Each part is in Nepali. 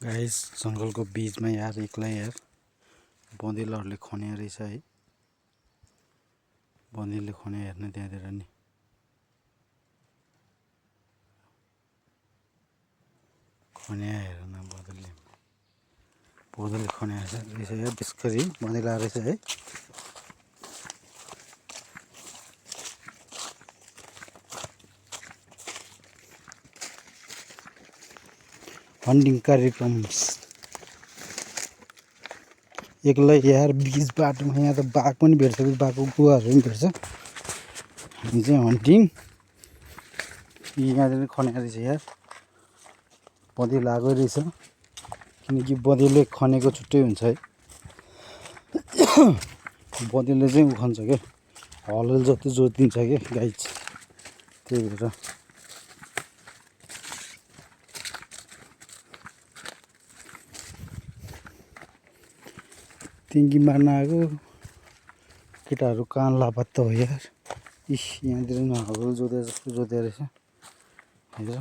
गाइस जंगलको बीचमा यार एक्लै यार बँदेलहरूले खन्या रहेछ है। बँदेलले खन्या हेर्न त्यहाँतिर नि खन्या हेर्न बँदेलले खन्या रहेछ यार। त्यसरी बँदेल आएर रहेछ है। हन्टिङ कार्यक्रम एक्लै यार बीच बाटोमा। यहाँ त बाघ पनि भेट्छ, बाघको गुवाहरू पनि भेट्छ। हामी चाहिँ हन्टिङ यहाँनिर खनेको रहेछ यार। बँदेल आएकै रहेछ, किनकि बँदेलले खनेको छुट्टै हुन्छ है। बँदेलले चाहिँ उखान्छ क्या, हलले जति जोतिदिन्छ क्या गाइज, त्यही भएर टिङ्गी मार्न आएको केटाहरू कहाँ लापत्ता हो यार। इस यहाँतिर नि हल जोते जस्तो जोत्या रहेछ। हेर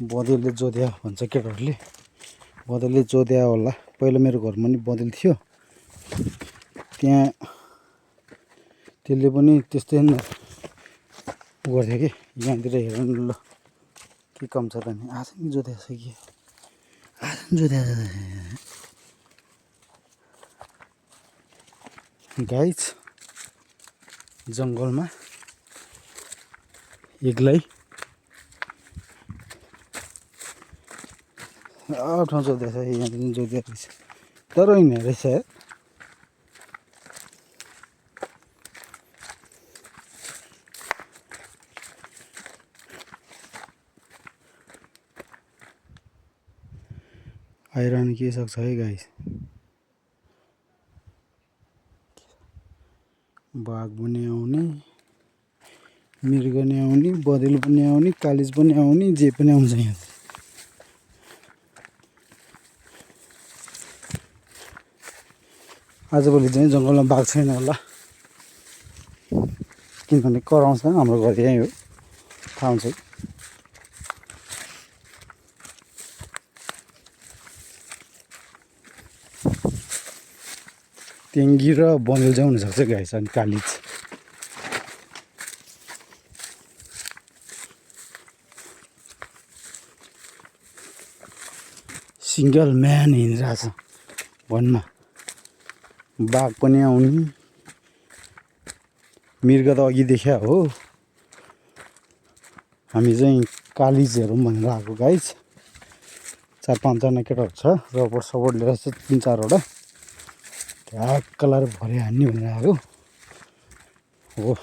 बँदेलले जोत्या भन्छ केटाहरूले, बँदेलले जोत्या होला। पहिला मेरो घरमा नि बँदेल थियो, त्यहाँ त्यसले पनि त्यस्तै गर्थ्यो कि। यहाँतिर हेर्नु ल के कम छ त नि। आज नि जोत्या छ कि आज जोत्या गाइज जङ्गलमा एक्लै ठाउँ जोत्या छ। यहाँदेखि जोत्या रहेछ तर हिँड्ने रहेछ है। आइरहनु के सक्छ है गाइस। बाघ पनि आउने, मृग पनि आउने, बँदेल पनि आउने, कालिज पनि आउने, जे पनि आउँछ यहाँ। आजभोलि चाहिँ जङ्गलमा बाघ छैन होला, किनभने कराउँछ। हाम्रो घर यहीँ हो, थाहा हुन्छ। टेङ्गी र बँदेल चाहिँ हुनसक्छ गाइस, अनि कालिज। सिङ्गल म्यान हिँडिरहेको छ वनमा। बाघ पनि आउने, मृग त अघि देखिया हो। हामी चाहिँ कालिज हेरौँ भनेर आएको गाइस। 4-5 जना केटाहरू छ, रबर सपोर्ट लिएर चाहिँ 3-4वटा ढ्याक्क लाएर भरे हान्ने भनेर आएको हो।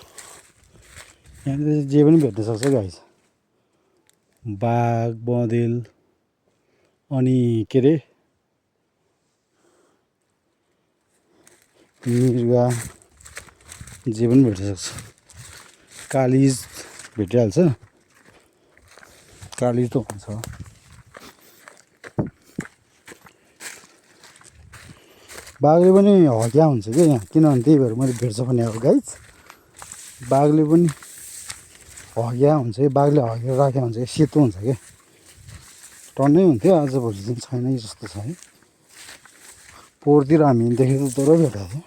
यहाँनिर जे पनि भेट्न सक्छ गाइस। बाघ, बँदेल, अनि के अरे मृग, जे पनि भेट्न सक्छ। कालिज भेटिहाल्छ, कालिज त हुन्छ। बाघले पनि हग्या हुन्छ क्या यहाँ, किनभने त्यही भएर मैले भेट्छ भने अब गाइज। बाघले पनि हग्या हुन्छ कि, बाघले हगेर राखेको हुन्छ कि, सेतो हुन्छ क्या। टन्नै हुन्थ्यो, आजभोलि चाहिँ छैन जस्तो छ है। पोहोरतिर हामी देखेको तर भेटाएको थियो।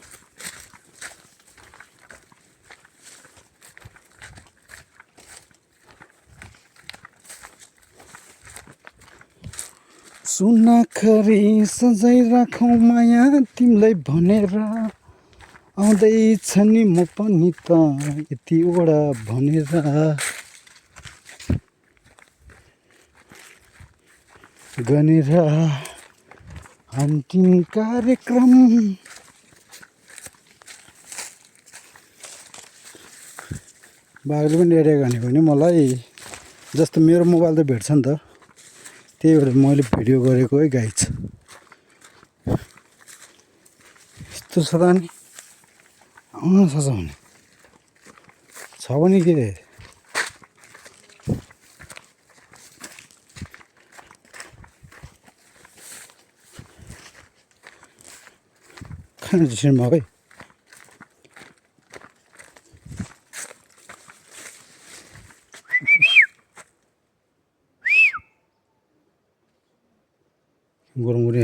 सुनाखरी सजाइ राखौँ माया तिमीलाई भनेर, आउँदैछ नि म पनि त यतिवटा भनेर। गनेर हन्टिङ कार्यक्रम। बाघले पनि एडिया भनेको नि मलाई, जस्तो मेरो मोबाइल त भेट्छ नि त, त्यही भएर मैले भिडियो गरेको है गाइज। यस्तो छ त नि, आउन सक्छ भने छ भने के खान छिर्मा है। गुरमुरी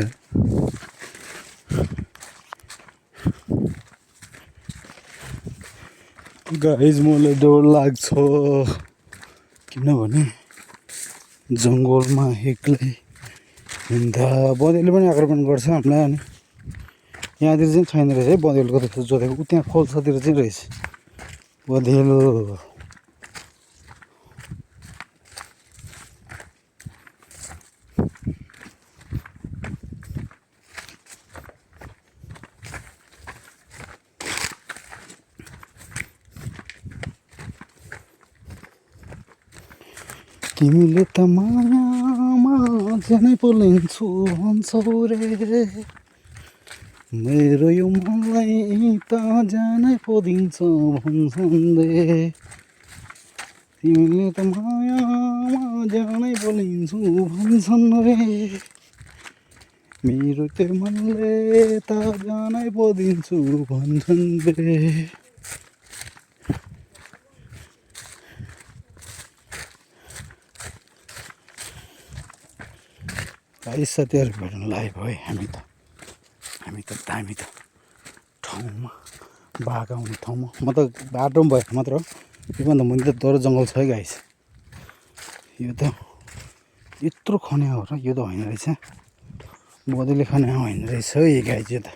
गाइज मलाई डर लाग्छ किनभने जङ्गलमा एक्लै हिँड्दा बँदेलले पनि आक्रमण गर्छ हामीलाई। अनि यहाँतिर चाहिँ छैन रहेछ है बँदेलको त्यस्तो जोतेको, उ त्यहाँ खोल्सातिर चाहिँ रहेछ बँदेल। तिमीले त मायामा जानै बोलिन्छु भन्छौ रे, मेरो यो मनलाई त जानै पोदिन्छ भन्छन् रे। तिमीले त मायामा जानै बोलिन्छु भन्छन् रे, मेरो त्यो मनले त जानै पोदिन्छु भन्छन् रे। गाइस साथीहरू भेट्न लाइभ है हामी त दामी त ठाउँमा बाघ आउने ठाउँमा, म त बाटोमा भएको मात्र हो, योभन्दा मुनि त डर जङ्गल छ है गाइस। यो त यत्रो खन्या हो र यो त होइन रहेछ, बँदेले खन्या होइन रहेछ है गाइस। यो त